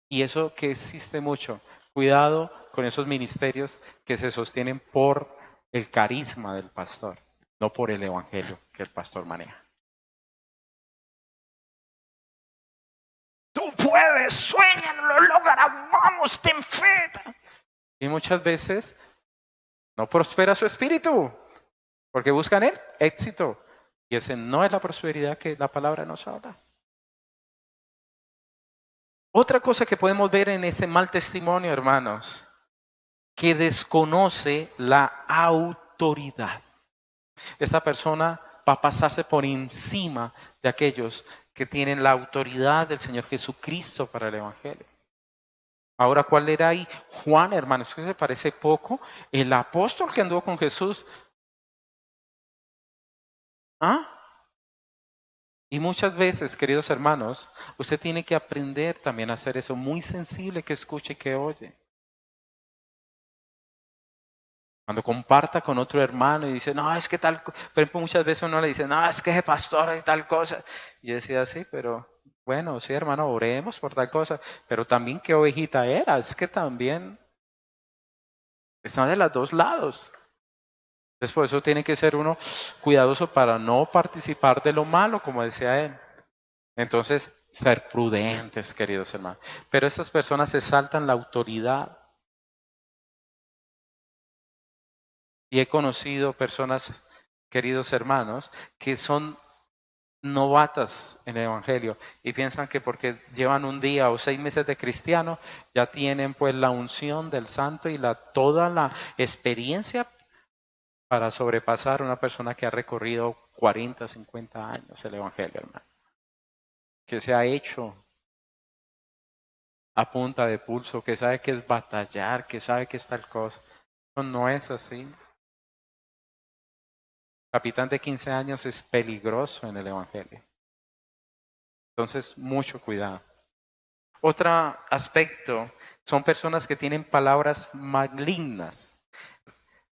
Y eso que existe mucho. Cuidado con esos ministerios que se sostienen por el carisma del pastor, no por el evangelio que el pastor maneja. Tú puedes, sueñalo, logra, vamos, ten fe. Y muchas veces no prospera su espíritu, porque buscan el éxito. Y ese no es la prosperidad que la palabra nos habla. Otra cosa que podemos ver en ese mal testimonio, hermanos, que desconoce la autoridad. Esta persona va a pasarse por encima de aquellos que tienen la autoridad del Señor Jesucristo para el Evangelio. Ahora, ¿cuál era ahí? Juan, hermanos, que se parece poco, el apóstol que anduvo con Jesús. ¿Ah? Y muchas veces, queridos hermanos, usted tiene que aprender también a hacer eso muy sensible, que escuche y que oye. Cuando comparta con otro hermano y dice, no, es que tal, por ejemplo, muchas veces uno le dice, no, es que es pastor y tal cosa. Y yo decía, sí, pero bueno, sí, hermano, oremos por tal cosa. Pero también, ¿qué ovejita era? Es que también está de los dos lados. Entonces, por eso tiene que ser uno cuidadoso para no participar de lo malo, como decía él. Entonces, ser prudentes, queridos hermanos. Pero estas personas se saltan la autoridad. Y he conocido personas, queridos hermanos, que son novatas en el Evangelio y piensan que porque llevan un día o 6 meses de cristiano, ya tienen pues la unción del santo y toda la experiencia para sobrepasar a una persona que ha recorrido 40, 50 años el Evangelio, hermano. Que se ha hecho a punta de pulso, que sabe que es batallar, que sabe que es tal cosa. No es así. Capitán de 15 años es peligroso en el Evangelio. Entonces, mucho cuidado. Otro aspecto son personas que tienen palabras malignas.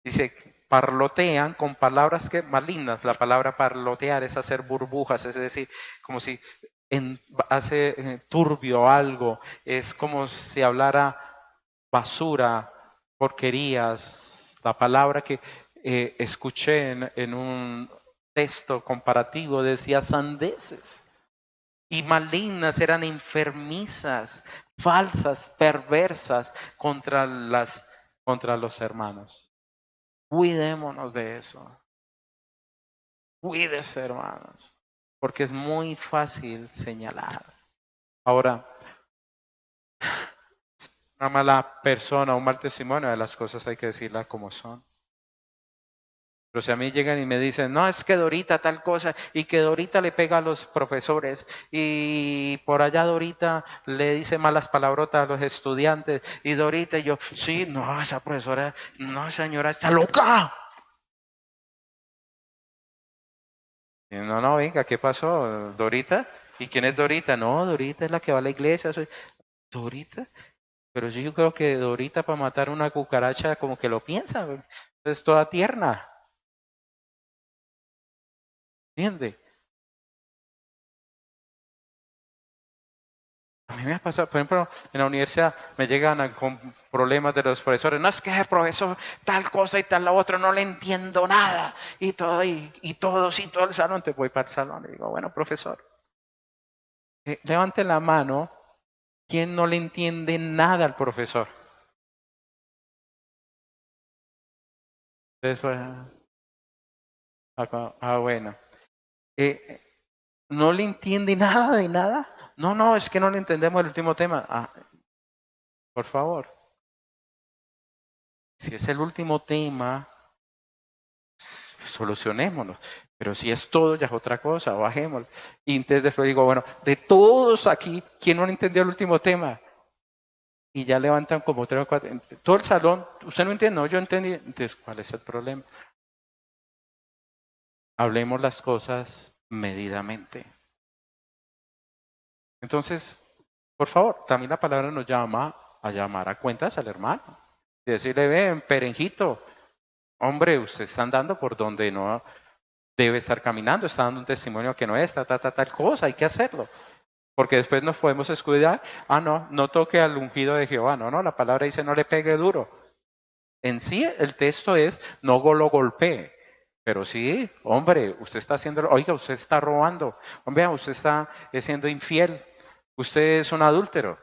Dice, parlotean con palabras que malignas. La palabra parlotear es hacer burbujas, es decir, como si hace turbio algo. Es como si hablara basura, porquerías. La palabra que escuché en un texto comparativo decía sandeces. Y malignas eran enfermizas, falsas, perversas contra los hermanos. Cuidémonos de eso. Cuídese, hermanos, porque es muy fácil señalar. Ahora, una mala persona, un mal testimonio de las cosas hay que decirlas como son. Pero si a mí llegan y me dicen, no, es que Dorita tal cosa, y que Dorita le pega a los profesores, y por allá Dorita le dice malas palabrotas a los estudiantes, y Dorita y yo, sí, no, esa profesora, no, señora, está loca. Y no, no, venga, ¿qué pasó? ¿Dorita? ¿Y quién es Dorita? No, Dorita es la que va a la iglesia. ¿Dorita? Pero sí, yo creo que Dorita para matar una cucaracha como que lo piensa, güey. Es toda tierna, ¿entiende? A mí me ha pasado, por ejemplo, en la universidad me llegan con problemas de los profesores. No es que el profesor tal cosa y tal la otra, no le entiendo nada. Y todo, y todos y todo el salón, te voy para el salón y digo, bueno, profesor, levante la mano, ¿quién no le entiende nada al profesor? Entonces, bueno. Eh, ¿No le entiende nada de nada? No, no, es que no le entendemos el último tema. Por favor. Si es el último tema, solucionémoslo. Pero si es todo, ya es otra cosa, bajémoslo. Y entonces después digo, bueno, de todos aquí, ¿quién no entendió el último tema? Y ya levantan como 3 o 4. Todo el salón, usted no entiende, no, yo entendí. Entonces, ¿cuál es el problema? Hablemos las cosas medidamente. Entonces, por favor, también la palabra nos llama a llamar a cuentas al hermano. Y decirle, ven, perenjito, hombre, usted está andando por donde no debe estar caminando, está dando un testimonio que no es, tal cosa, hay que hacerlo. Porque después nos podemos descuidar. No, no toque al ungido de Jehová. No, no, la palabra dice no le pegue duro. En sí, el texto es no lo golpee. Pero sí, hombre, usted está haciendo, oiga, usted está robando. Hombre, usted está siendo infiel. Usted es un adúltero.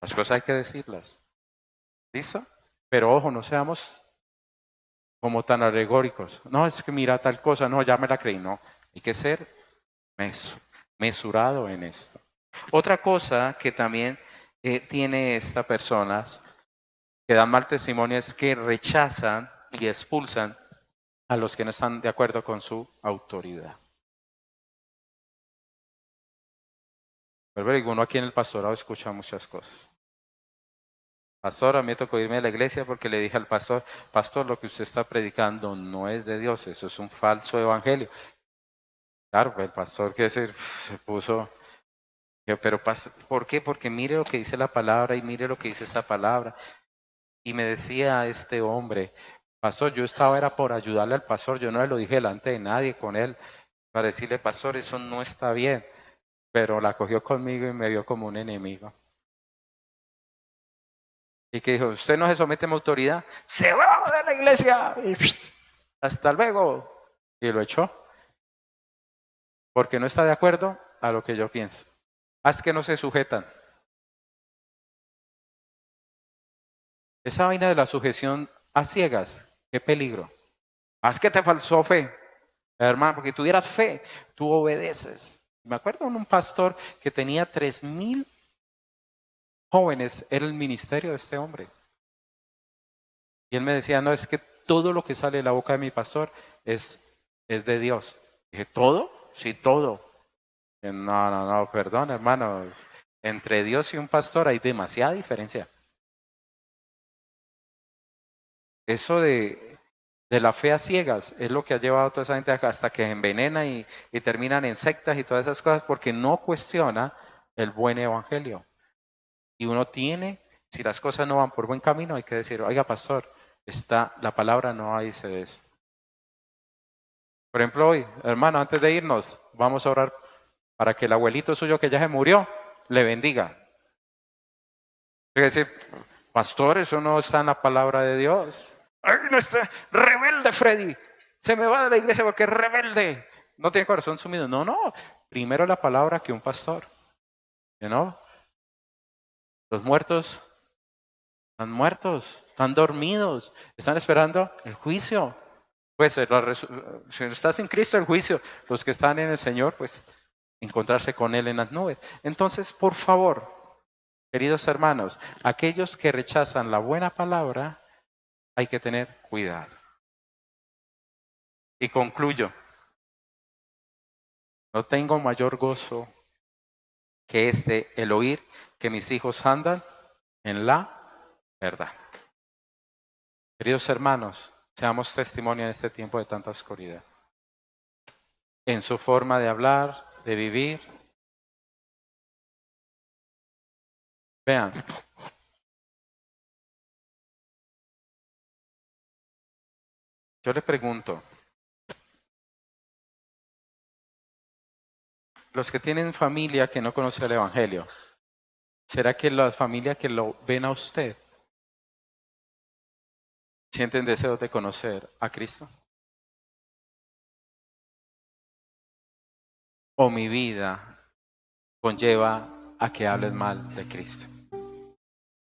Las cosas hay que decirlas. ¿Listo? Pero ojo, no seamos como tan alegóricos. No, es que mira tal cosa, no, ya me la creí. No, hay que ser mesurado en esto. Otra cosa que también tiene esta persona que dan mal testimonio es que rechazan y expulsan a los que no están de acuerdo con su autoridad. Pero uno aquí en el pastorado escucha muchas cosas. Pastor, a mí me tocó irme de la iglesia porque le dije al pastor, pastor, lo que usted está predicando no es de Dios, eso es un falso evangelio. Claro, el pastor que se puso, pero ¿por qué? Porque mire lo que dice la palabra y mire lo que dice esa palabra. Y me decía este hombre, pastor, yo era por ayudarle al pastor, yo no le lo dije delante de nadie con él, para decirle, pastor, eso no está bien, pero la cogió conmigo y me vio como un enemigo. Y que dijo, usted no se somete a mi autoridad, se va de la iglesia, hasta luego. Y lo echó, porque no está de acuerdo a lo que yo pienso. Haz que no se sujetan. Esa vaina de la sujeción a ciegas, qué peligro. Haz que te falsó fe, hermano, porque tuvieras fe, tú obedeces. Me acuerdo de un pastor que tenía 3,000 jóvenes, era el ministerio de este hombre. Y él me decía, no, es que todo lo que sale de la boca de mi pastor es de Dios. Dije, ¿todo? Sí, todo. No, no, no, perdón, hermanos. Entre Dios y un pastor hay demasiada diferencia. Eso de la fe a ciegas es lo que ha llevado a toda esa gente hasta que envenena y terminan en sectas y todas esas cosas porque no cuestiona el buen evangelio. Y uno tiene, si las cosas no van por buen camino, hay que decir, oiga, pastor, la palabra no dice de eso. Por ejemplo, hoy, hermano, antes de irnos, vamos a orar para que el abuelito suyo que ya se murió, le bendiga. Es decir, pastor, eso no está en la palabra de Dios. Ay, no está rebelde, Freddy. Se me va de la iglesia porque es rebelde. No tiene corazón sumido. No, no. Primero la palabra que un pastor. ¿No? Los muertos están muertos, están dormidos, están esperando el juicio. Pues si estás en Cristo, el juicio. Los que están en el Señor, pues encontrarse con Él en las nubes. Entonces, por favor, queridos hermanos, aquellos que rechazan la buena palabra, hay que tener cuidado. Y concluyo. No tengo mayor gozo que el oír que mis hijos andan en la verdad. Queridos hermanos, seamos testimonio en este tiempo de tanta oscuridad. En su forma de hablar, de vivir. Vean. Yo le pregunto, los que tienen familia que no conoce el Evangelio, ¿será que la familia que lo ven a usted sienten deseo de conocer a Cristo? ¿O mi vida conlleva a que hables mal de Cristo?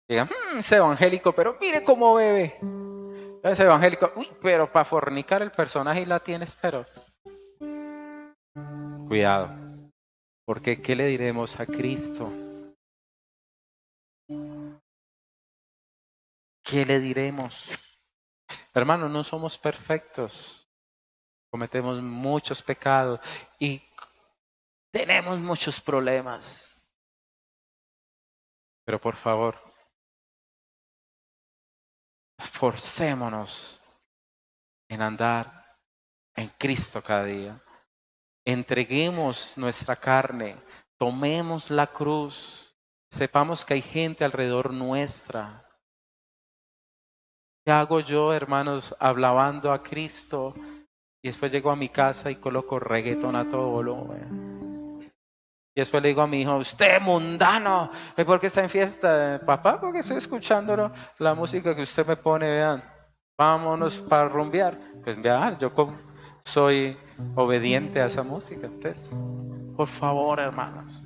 Digan, es evangélico, pero mire cómo bebe. Es evangélico, uy, pero para fornicar el personaje la tienes, pero... Cuidado, porque ¿qué le diremos a Cristo? ¿Qué le diremos? Hermanos, no somos perfectos. Cometemos muchos pecados y tenemos muchos problemas. Pero por favor, forcémonos en andar en Cristo cada día. Entreguemos nuestra carne, tomemos la cruz, sepamos que hay gente alrededor nuestra. ¿Qué hago yo, hermanos, alabando a Cristo? Y después llego a mi casa y coloco reggaetón a todo volumen. Y después le digo a mi hijo, usted mundano, ¿por qué está en fiesta? Papá, porque estoy escuchando la música que usted me pone, vean. Vámonos para rumbear. Pues vean, yo soy obediente a esa música. Entonces, por favor, hermanos,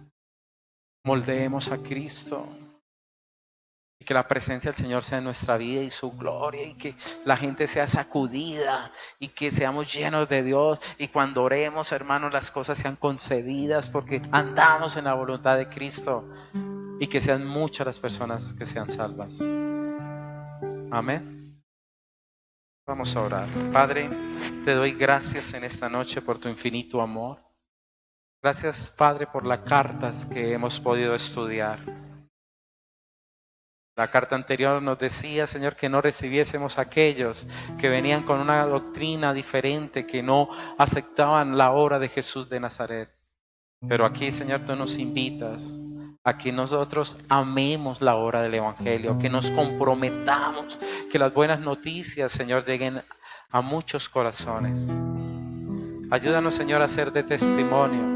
moldeemos a Cristo. Y que la presencia del Señor sea en nuestra vida y su gloria, y que la gente sea sacudida y que seamos llenos de Dios, y cuando oremos, hermanos, las cosas sean concedidas porque andamos en la voluntad de Cristo, y que sean muchas las personas que sean salvas. Amén. Vamos a orar. Padre, te doy gracias en esta noche por tu infinito amor. Gracias, Padre, por las cartas que hemos podido estudiar. La carta anterior nos decía, Señor, que no recibiésemos a aquellos que venían con una doctrina diferente, que no aceptaban la obra de Jesús de Nazaret. Pero aquí, Señor, tú nos invitas a que nosotros amemos la obra del Evangelio, que nos comprometamos, que las buenas noticias, Señor, lleguen a muchos corazones. Ayúdanos, Señor, a ser de testimonio.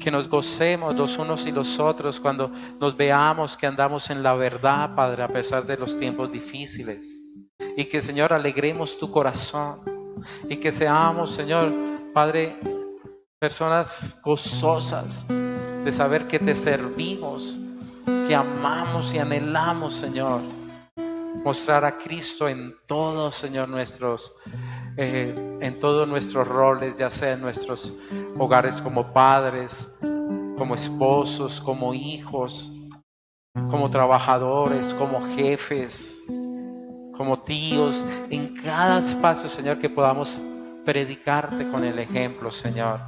Que nos gocemos los unos y los otros cuando nos veamos que andamos en la verdad, Padre, a pesar de los tiempos difíciles. Y que, Señor, alegremos tu corazón. Y que seamos, Señor, Padre, personas gozosas de saber que te servimos, que amamos y anhelamos, Señor, mostrar a Cristo en todos, Señor, en todos nuestros roles, ya sea en nuestros hogares como padres, como esposos, como hijos, como trabajadores, como jefes, como tíos, en cada espacio, Señor, que podamos predicarte con el ejemplo, Señor,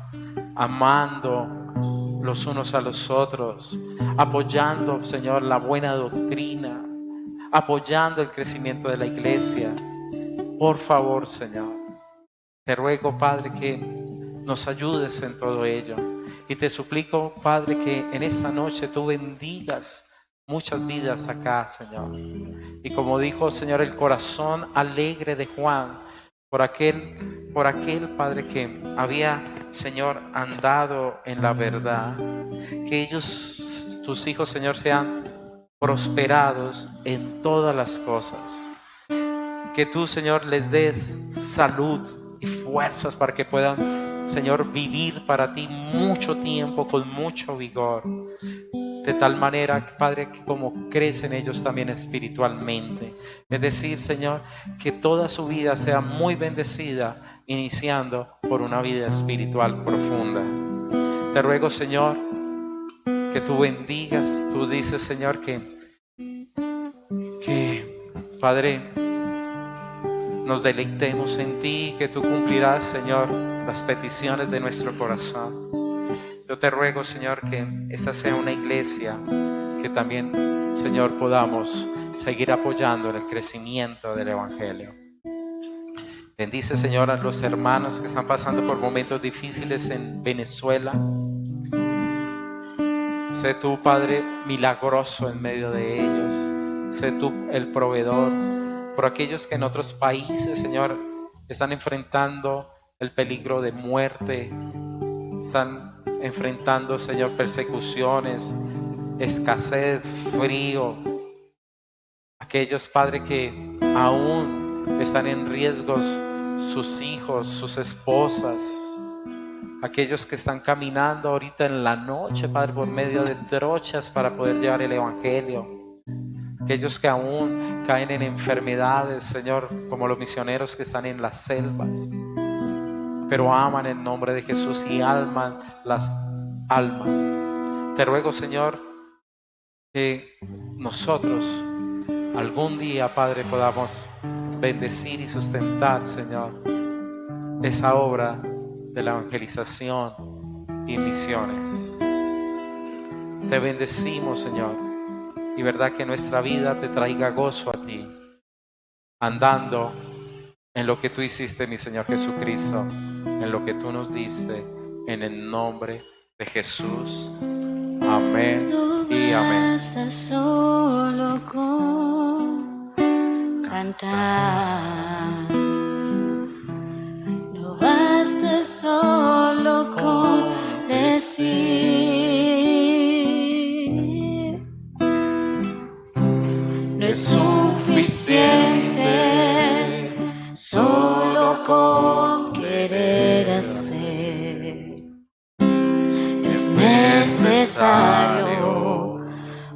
amando los unos a los otros, apoyando, Señor, la buena doctrina, apoyando el crecimiento de la iglesia. Por favor, Señor, te ruego, Padre, que nos ayudes en todo ello. Y te suplico, Padre, que en esta noche tú bendigas muchas vidas acá, Señor. Y como dijo, Señor, el corazón alegre de Juan, por aquel, Padre, que había, Señor, andado en la verdad. Que ellos, tus hijos, Señor, sean prosperados en todas las cosas. Que tú, Señor, les des salud y fuerzas para que puedan, Señor, vivir para ti mucho tiempo con mucho vigor. De tal manera, Padre, que como crecen ellos también espiritualmente. Es decir, Señor, que toda su vida sea muy bendecida, iniciando por una vida espiritual profunda. Te ruego, Señor, que tú bendigas. Tú dices, Señor, que Padre, nos deleitemos en ti, que tú cumplirás, Señor, las peticiones de nuestro corazón. Yo te ruego, Señor, que esta sea una iglesia que también, Señor, podamos seguir apoyando en el crecimiento del Evangelio. Bendice, Señor, a los hermanos que están pasando por momentos difíciles en Venezuela. Sé tú, Padre, milagroso en medio de ellos. Sé tú el proveedor. Por aquellos que en otros países, Señor, están enfrentando el peligro de muerte, están enfrentando, Señor, persecuciones, escasez, frío. Aquellos, Padre, que aún están en riesgos sus hijos, sus esposas. Aquellos que están caminando ahorita en la noche, Padre, por medio de trochas para poder llevar el Evangelio. Aquellos que aún caen en enfermedades, Señor, como los misioneros que están en las selvas, pero aman el nombre de Jesús y alman las almas. Te ruego, Señor, que nosotros algún día, Padre, podamos bendecir y sustentar, Señor, esa obra de la evangelización y misiones. Te bendecimos, Señor, y verdad que nuestra vida te traiga gozo a ti, andando en lo que tú hiciste, mi Señor Jesucristo, en lo que tú nos diste, en el nombre de Jesús. Amén y amén. No basta solo con cantar, no basta solo con decir, no es suficiente solo con querer hacer. Es necesario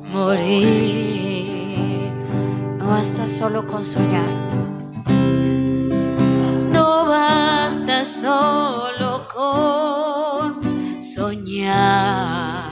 morir. No basta solo con soñar. No basta solo con soñar.